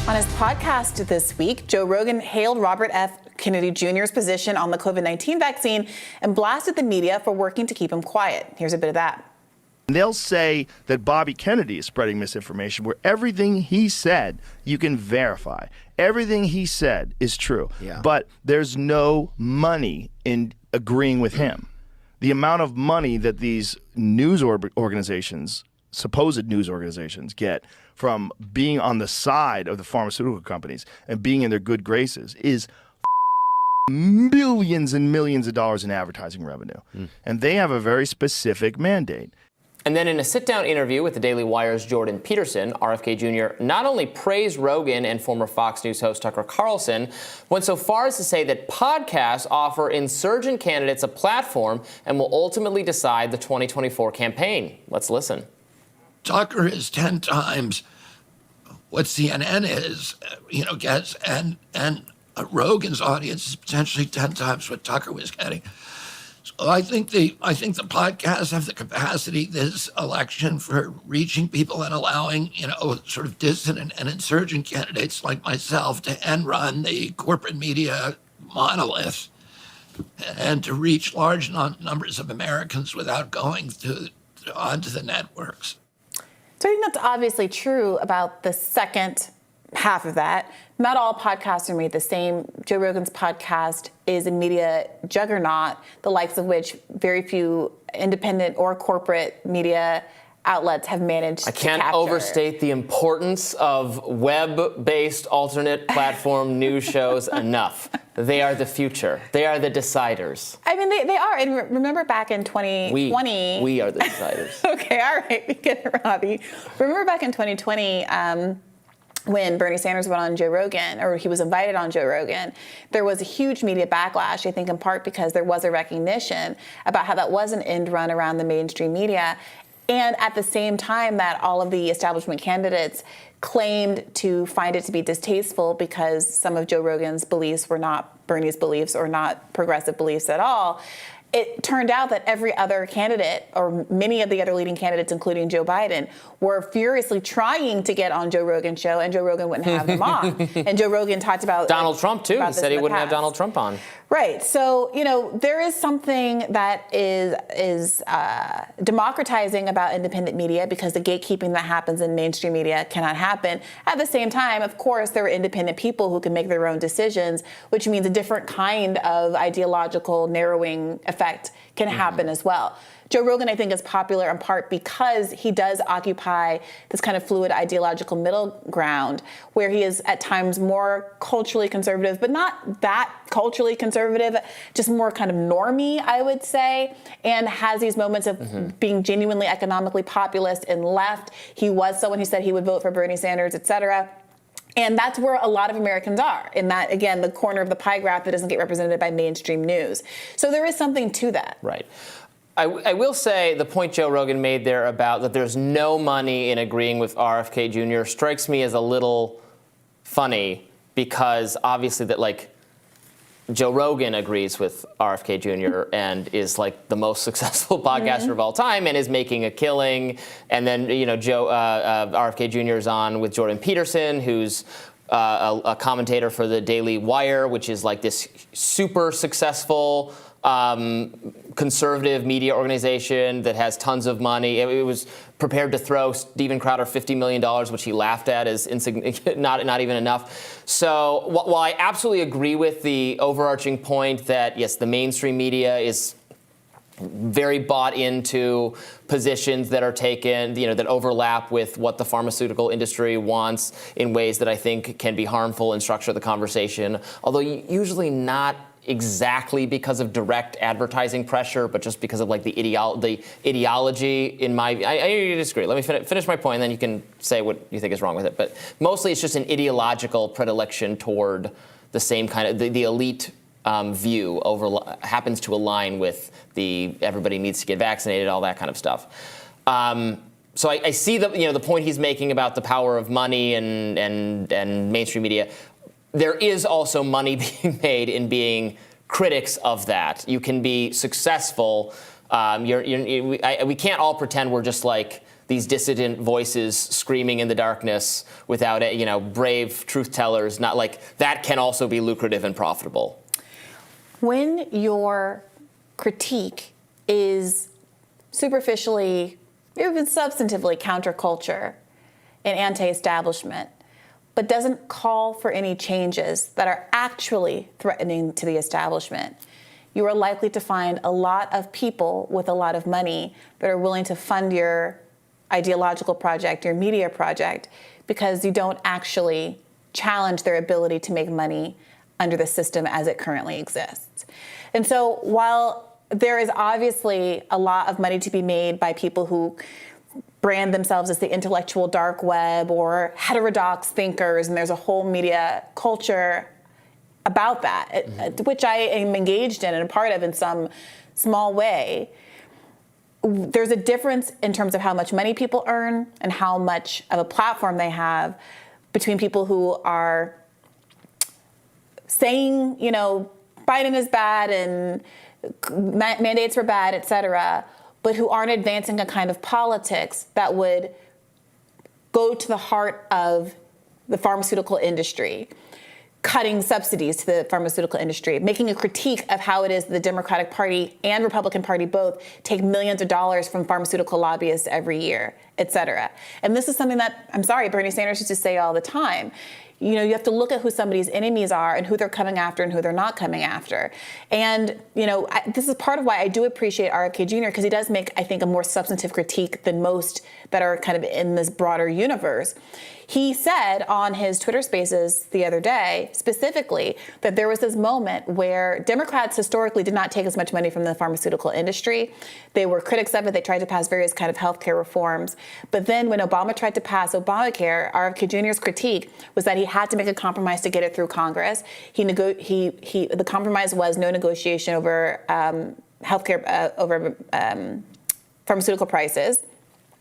On his podcast this week, Joe Rogan hailed Robert F. Kennedy Jr.'s position on the COVID-19 vaccine and blasted the media for working to keep him quiet. Here's a bit of that. They'll say that Bobby Kennedy is spreading misinformation where everything he said you can verify. Everything he said is true. Yeah. But there's no money in agreeing with him. The amount of money that these news organizations, supposed news organizations, get from being on the side of the pharmaceutical companies and being in their good graces is millions and millions of dollars in advertising revenue. And they have a very specific mandate. And then in a sit-down interview with the Daily Wire's Jordan Peterson, RFK Jr. not only praised Rogan and former Fox News host Tucker Carlson, went so far as to say that podcasts offer insurgent candidates a platform and will ultimately decide the 2024 campaign. Let's listen. Tucker is 10 times what CNN is, gets, and Rogan's audience is potentially 10 times what Tucker was getting. So I think the podcasts have the capacity this election for reaching people and allowing, sort of dissident and insurgent candidates like myself to end run the corporate media monolith and to reach large numbers of Americans without going onto the networks. So I think that's obviously true about the second half of that. Not all podcasts are made the same. Joe Rogan's podcast is a media juggernaut, the likes of which very few independent or corporate media outlets have managed to capture. I can't overstate the importance of web-based alternate platform news shows enough. They are the future. They are the deciders. I mean, they are. And remember back in 2020... We are the deciders. Okay, all right. We get it, Robbie. Remember back in 2020... when Bernie Sanders went on Joe Rogan, or he was invited on Joe Rogan, there was a huge media backlash, I think in part because there was a recognition about how that was an end run around the mainstream media. And at the same time that all of the establishment candidates claimed to find it to be distasteful because some of Joe Rogan's beliefs were not Bernie's beliefs or not progressive beliefs at all, it turned out that every other candidate, or many of the other leading candidates, including Joe Biden, were furiously trying to get on Joe Rogan's show, and Joe Rogan wouldn't have them on. And Joe Rogan talked about Donald Trump, too. He said he wouldn't have Donald Trump on. Right. So, there is something that is democratizing about independent media because the gatekeeping that happens in mainstream media cannot happen. At the same time, of course, there are independent people who can make their own decisions, which means a different kind of ideological narrowing effect can happen as well. Joe Rogan, I think, is popular in part because he does occupy this kind of fluid ideological middle ground where he is at times more culturally conservative, but not that culturally conservative, just more kind of normie, I would say, and has these moments of being genuinely economically populist and left. He was someone who said he would vote for Bernie Sanders, et cetera. And that's where a lot of Americans are, in that, again, the corner of the pie graph that doesn't get represented by mainstream news. So there is something to that. Right. I will say the point Joe Rogan made there about that there's no money in agreeing with RFK Jr. strikes me as a little funny because obviously that, Joe Rogan agrees with RFK Jr. and is the most successful podcaster of all time and is making a killing. And then, RFK Jr. is on with Jordan Peterson, who's a commentator for the Daily Wire, which is this super successful conservative media organization that has tons of money. It was prepared to throw Steven Crowder $50 million, which he laughed at as not even enough. So while I absolutely agree with the overarching point that, yes, the mainstream media is very bought into positions that are taken, that overlap with what the pharmaceutical industry wants in ways that I think can be harmful and structure the conversation, although usually not exactly because of direct advertising pressure, but just because of the ideology in my... I disagree. Let me finish my point, and then you can say what you think is wrong with it. But mostly it's just an ideological predilection toward the same kind of... The elite view happens to align with the everybody needs to get vaccinated, all that kind of stuff. So I see the point he's making about the power of money and mainstream media. There is also money being made in being critics of that. You can be successful. We can't all pretend we're just these dissident voices screaming in the darkness without it, brave truth tellers, not like that can also be lucrative and profitable. When your critique is superficially, even substantively counterculture and anti-establishment, but doesn't call for any changes that are actually threatening to the establishment, you are likely to find a lot of people with a lot of money that are willing to fund your ideological project, your media project, because you don't actually challenge their ability to make money under the system as it currently exists. And so while there is obviously a lot of money to be made by people who brand themselves as the intellectual dark web or heterodox thinkers, and there's a whole media culture about that, which I am engaged in and a part of in some small way, there's a difference in terms of how much money people earn and how much of a platform they have between people who are saying, Biden is bad and mandates were bad, et cetera, but who aren't advancing a kind of politics that would go to the heart of the pharmaceutical industry, cutting subsidies to the pharmaceutical industry, making a critique of how it is the Democratic Party and Republican Party both take millions of dollars from pharmaceutical lobbyists every year, et cetera. And this is something that, I'm sorry, Bernie Sanders used to say all the time. You have to look at who somebody's enemies are and who they're coming after and who they're not coming after. And, this is part of why I do appreciate RFK Jr. because he does make, I think, a more substantive critique than most that are kind of in this broader universe. He said on his Twitter Spaces the other day, specifically, that there was this moment where Democrats historically did not take as much money from the pharmaceutical industry. They were critics of it. They tried to pass various kind of healthcare reforms. But then when Obama tried to pass Obamacare, RFK Jr.'s critique was that he had to make a compromise to get it through Congress. The compromise was no negotiation over healthcare, over pharmaceutical prices.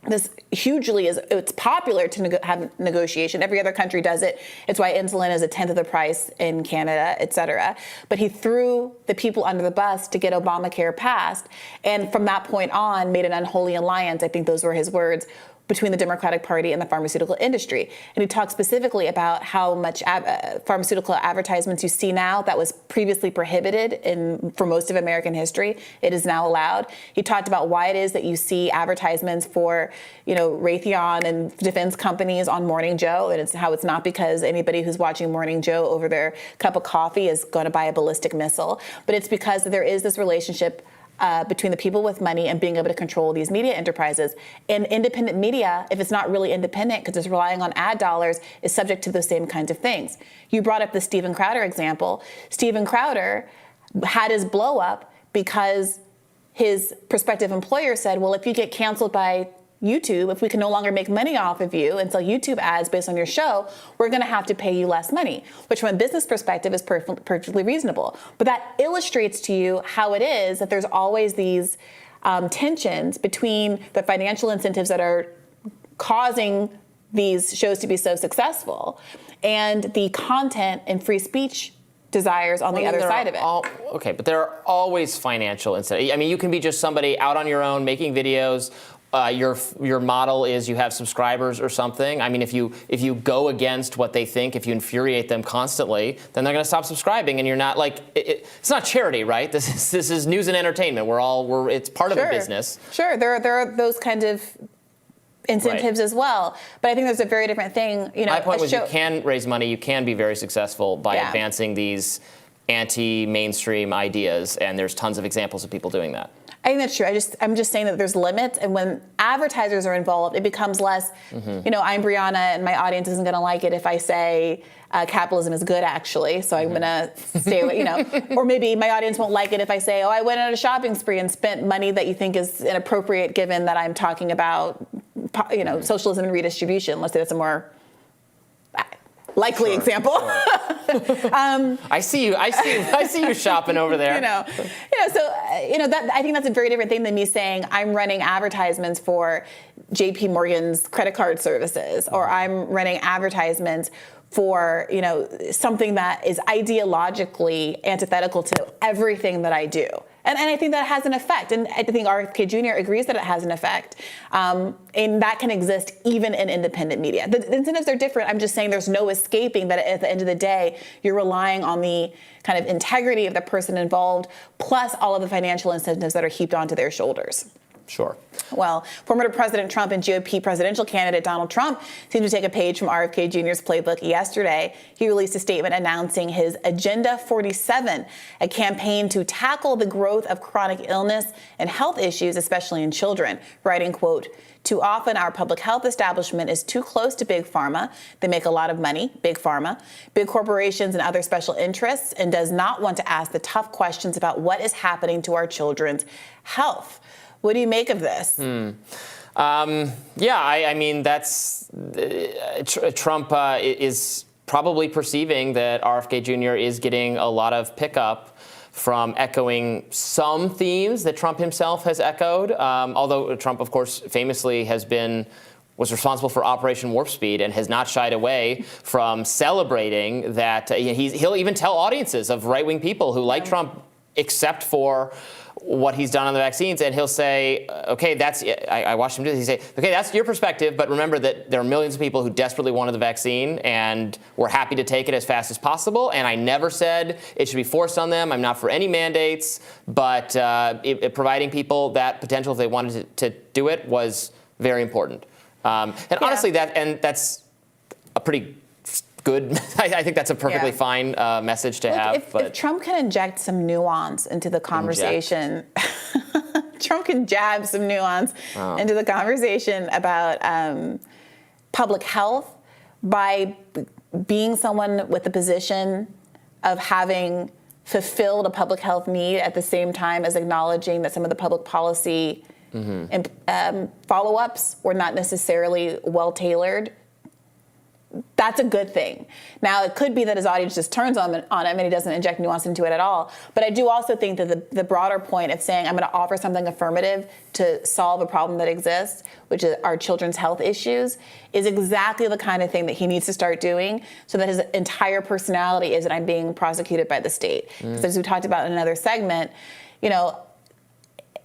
This hugely it's popular to have negotiation. Every other country does it. It's why insulin is a tenth of the price in Canada, et cetera. But he threw the people under the bus to get Obamacare passed. And from that point on, made an unholy alliance, I think those were his words, between the Democratic Party and the pharmaceutical industry. And he talked specifically about how much pharmaceutical advertisements you see now that was previously prohibited for most of American history. It is now allowed. He talked about why it is that you see advertisements for, Raytheon and defense companies on Morning Joe, and it's how it's not because anybody who's watching Morning Joe over their cup of coffee is going to buy a ballistic missile, but it's because there is this relationship between the people with money and being able to control these media enterprises. And independent media, if it's not really independent because it's relying on ad dollars, is subject to those same kinds of things. You brought up the Steven Crowder example. Steven Crowder had his blow up because his prospective employer said, well, if you get canceled by YouTube, if we can no longer make money off of you and sell YouTube ads based on your show, we're going to have to pay you less money, which from a business perspective is perfectly reasonable. But that illustrates to you how it is that there's always these tensions between the financial incentives that are causing these shows to be so successful and the content and free speech desires on the other side of it. Okay, but there are always financial incentives. I mean, you can be just somebody out on your own making videos. Your model is you have subscribers or something. I mean, if you go against what they think, if you infuriate them constantly, then they're going to stop subscribing, and you're not like it's not charity, right? This is news and entertainment. It's part of a business. Sure, there are those kind of incentives as well, but I think there's a very different thing. My point was you can raise money, you can be very successful by advancing these anti-mainstream ideas, and there's tons of examples of people doing that. I think that's true. I'm just saying that there's limits, and when advertisers are involved, it becomes less, I'm Brianna, and my audience isn't going to like it if I say capitalism is good, actually, so I'm going to stay away, or maybe my audience won't like it if I say, I went on a shopping spree and spent money that you think is inappropriate given that I'm talking about, socialism and redistribution. Let's say that's a more likely example. I see you shopping over there. That I think that's a very different thing than me saying I'm running advertisements for JP Morgan's credit card services, or I'm running advertisements for, something that is ideologically antithetical to everything that I do. And I think that has an effect. And I think RFK Jr. agrees that it has an effect. And that can exist even in independent media. The incentives are different. I'm just saying there's no escaping that at the end of the day, you're relying on the kind of integrity of the person involved, plus all of the financial incentives that are heaped onto their shoulders. Sure. Well, former President Trump and GOP presidential candidate Donald Trump seemed to take a page from RFK Jr.'s playbook yesterday. He released a statement announcing his Agenda 47, a campaign to tackle the growth of chronic illness and health issues, especially in children, writing, quote, "Too often our public health establishment is too close to big pharma. They make a lot of money, big pharma, big corporations and other special interests, and does not want to ask the tough questions about what is happening to our children's health." What do you make of this? I mean, that's Trump is probably perceiving that RFK Jr. is getting a lot of pickup from echoing some themes that Trump himself has echoed, although Trump, of course, famously was responsible for Operation Warp Speed and has not shied away from celebrating that. He'll even tell audiences of right-wing people who like Trump, except for what he's done on the vaccines, and he'll say, okay, I watched him do this. He say, okay, that's your perspective, but remember that there are millions of people who desperately wanted the vaccine and were happy to take it as fast as possible, and I never said it should be forced on them. I'm not for any mandates, but providing people that potential if they wanted to do it was very important. Honestly, that's a pretty good. I think that's a perfectly fine message to have. If Trump can inject some nuance into the conversation, Trump can jab some nuance into the conversation about public health by being someone with the position of having fulfilled a public health need at the same time as acknowledging that some of the public policy follow-ups were not necessarily well-tailored. That's a good thing. Now, it could be that his audience just turns on him and he doesn't inject nuance into it at all. But I do also think that the broader point of saying I'm going to offer something affirmative to solve a problem that exists, which is our children's health issues, is exactly the kind of thing that he needs to start doing so that his entire personality isn't I'm being prosecuted by the state. Because as we talked about in another segment,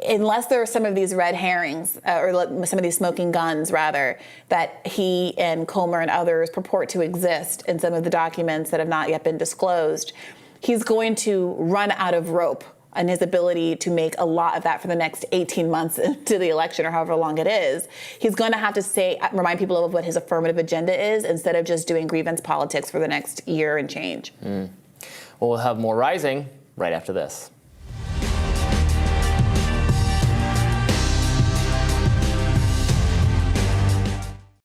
unless there are some of these red herrings, or some of these smoking guns, rather, that he and Comer and others purport to exist in some of the documents that have not yet been disclosed, he's going to run out of rope on his ability to make a lot of that for the next 18 months into the election or however long it is. He's going to have to remind people of what his affirmative agenda is instead of just doing grievance politics for the next year and change. Well, we'll have more Rising right after this.